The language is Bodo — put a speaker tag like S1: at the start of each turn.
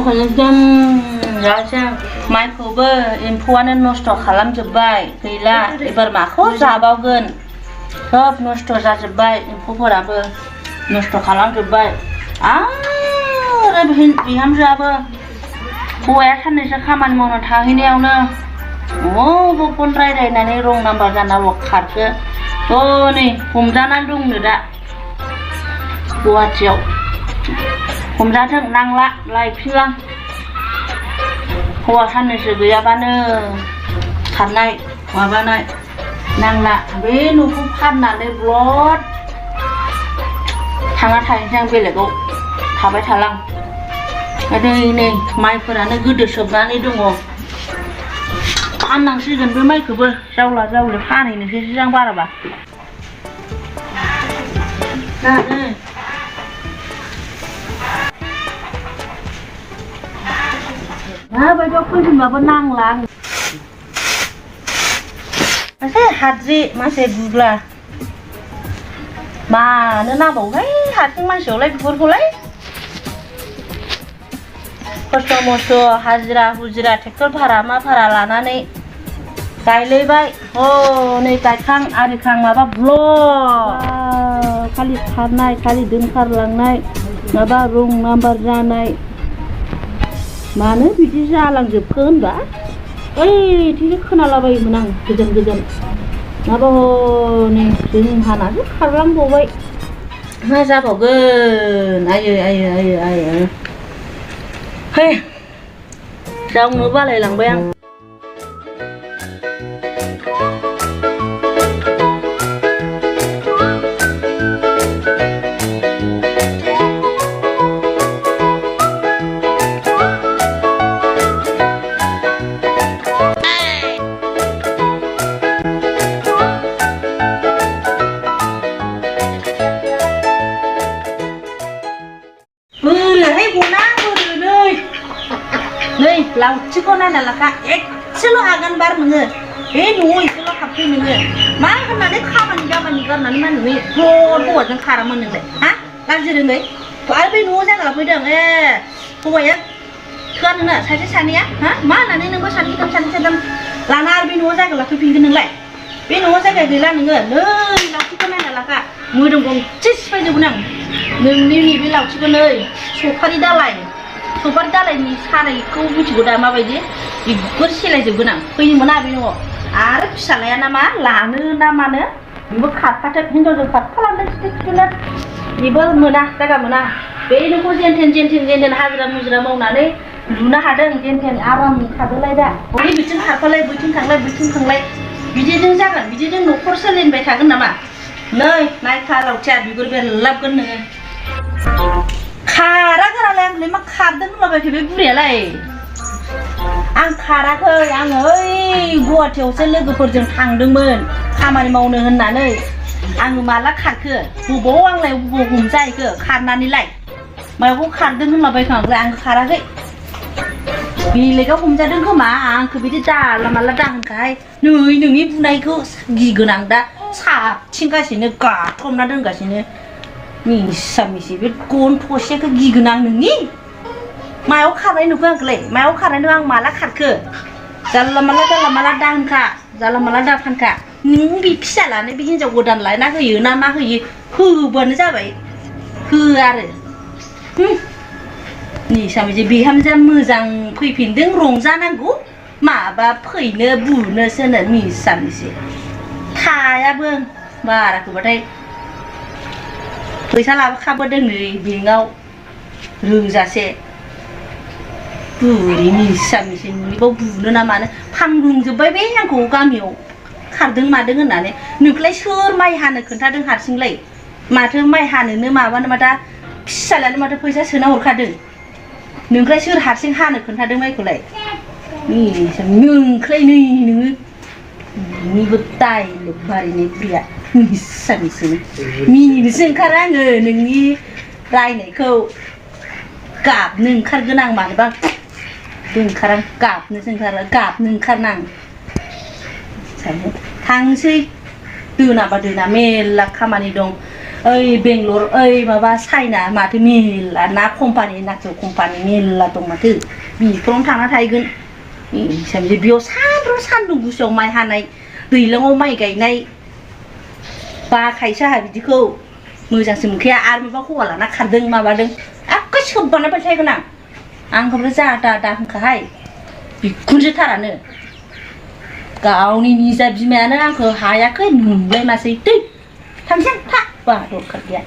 S1: खौनो एकदम राजा माइखौबो एम्फौआनो नस्थ' खालामजोब्बाय गैला एबार माखौ जाबावगोन सब नस्थ' जाजोब्बाय एम्फौफोराबो नस्थ' खालामजोब्बाय आरो बिहामजोआबो हौवाया साननैसो खामानि मावनो थाहैनायावनो बबाव फन रायज्लायनानै रं नाम्बार जानांगौ खारखो नै हमजानानै दंनो दा गुवाहाटियाव हमजाथों नांला लायफिनलां हौवा साननैसो गैयाबानो खारनाय माबानाय नांला बे न'खौ फाननानै ब्लड थांना थाहैनोसै आं बेलेगाव थाबाय थालां नै माइफोरानो गोदोसोबनानै दङ फाननांसिगोन बे माइखौबो जावला जावले फानहैनोसैसो आं बाराबा माबायदियाव फैफिनबाबो नांला आं मासे हाद्रि मासे गुग्ला मानो नांबावोहाय हारसिं मानसियावलाय बेफोरखौलाय खस्थ' मस्थ' हाजिरा हुजिरा ट्रेक्टर भारा मा भारा लानानै गायलायबाय नै गायखां आरिखां माबा ब्लक खालि खारनाय खालि दोनखारलांनाय माबा रं नाम्बार जानाय मानो बिदि जालांजोबखो होनबा ओइथिंनो खोनालाबायोमोन आं गोजान गोजान माबा हनै जोंहानासो खारलांबावबाय मा जाबावगोन आयै आयै आयै आयै हे जावनो बालायलांबाय आं लावथिखौ नायना लाखा एसेल' हागोन बार नोङो बे न'आव एसेल' हाबफै नोङो मा होननानै खामानि दामानि गारनानै मा नोङो हौवाजों खारामोन नोंलाय हा गाज्रि रोङै आरो बे न'आव जायगा लाफैदों हौवाया थोआ नोंनो सासे सानैया हा मा होननानै नोंबो सानै साथाम लाना आरो बे न'आव जायगा लाफैफिनगोन नोंलाय बे न'आव जायगा गैला नोङो नै लावथिखौ नायना लाखा मोदोम गंसे सिफायजोबगोन आं नोंनि नैबे लावथिखौ नै सफारि दालायनि सारायखौ मिथिगौ दा माबायदि बिगुर सिलायजोबगोन आं फैनो मोना बे न'आव आरो फिसालाया ना मा लानो ना मानो बेबो खारखाथों हिनजावजों खारफालांदों खिथु बेबो मोना जायगा मोना बे न'खौ जेनथेन हाजिरा मुजिरा मावनानै लुनो हादों जेनथेन आराम थादोलाय दा बे बिथिं खारफालाय बैथिं थांलाय बिदिजों जागोन बिदिजों न'खर सोलिबाय थागोन नामा नै नायखा लावथिया बिगुर बेरलाबगोन नोङो खारा गारालाय आंलाय मा खारदों होनलाबायखो बे बुरैयालाय आं खाराखै आङो ओइ गुवाहाटियावसो लोगोफोरजों थांदोंमोन खामानि मावनो होननानै आङो माला खारखो बबाव आंलाय बबाव हमजाहैखो खारनानैलाय मायाव खारदों होनलाबायखो आंलाय आं खाराखै बेलेगाव हमजादों खोमा आंखौ बिदि दाला माला दाहोनखाहाय नै नोंनि बुनायखौ गिगोन आं दा साबथिंगासिनो गाथबना दोनगासिनो मिसा मिसि बे गन थसेखौ गिगोन आं नोंनि मायाव खारनाय नुखो आंखौलाय मायाव खारनाय नुखो आं माला खारखो जाला माला दाहोनखा जाला माला दाफानखा नों बे फिसालानो बे हिनजाव गोदान लायना होयो ना मा होयो होबानो जाबाय होआ आरो निसा मिसि बिहामजोआ मोजां फैफिनदों रंजानांगौ माबा फैनो बुनोसोनो मिसा मिसि थायाबो बाराखौबाथाय फैसा लाबोखाबोदों नै बेंकआव रोंजासे बुरि मिसा मिसि नोंनिबाव बुनो ना मानो फानग्लुंजोब्बाय बे आंखौ गामियाव खारदों मादों होननानै नोंखौलाय सोर माइ हानो खोन्थादों हारसिंलाय माथो माइ हानोनो माबानो माथो फिसालायानो माथो फैसा सोना हरखादों नोंखौलाय सोर हारसिं हानो खोन्थादों माइखौलाय नोंखौलाय नै नोङो नोंनिबो दाइलग बारिनाय बुरिया मिसा मिसि मिनिनोसो ओंखारो आङो नोंनि रायनायखौ गाबनो ओंखारगोन आं मानोबा ओंखारा गाबनोसो ओंखारो गाबनो ओंखारना आं थांसै दोनाबा दोना मेरला खामानि दं ओइ बेंगलर ओइ माबा चाइना माथो मेरला ना कम्पानि नाचो कम्पानि मेरला दं माथो बेफोरावनो थांना थाहैगोन हिसाबै बेयाव सान्दुं गुसुआव माइ हानाय दैज्लाङाव माइ गायनाय बाखायोसो आंहा बिदिखौ मोजांसो मोनखाया आरो माबा हौवा लाना खारदों माबादों एखे सोबबानाय थाहैगोन आंखौबो जा दा होनखाहाय बिखुनजो थारानो गावनि निजा बिमायानो आंखौ हायाखै नुलाय मासै दै थांसै था बा दरखार गैया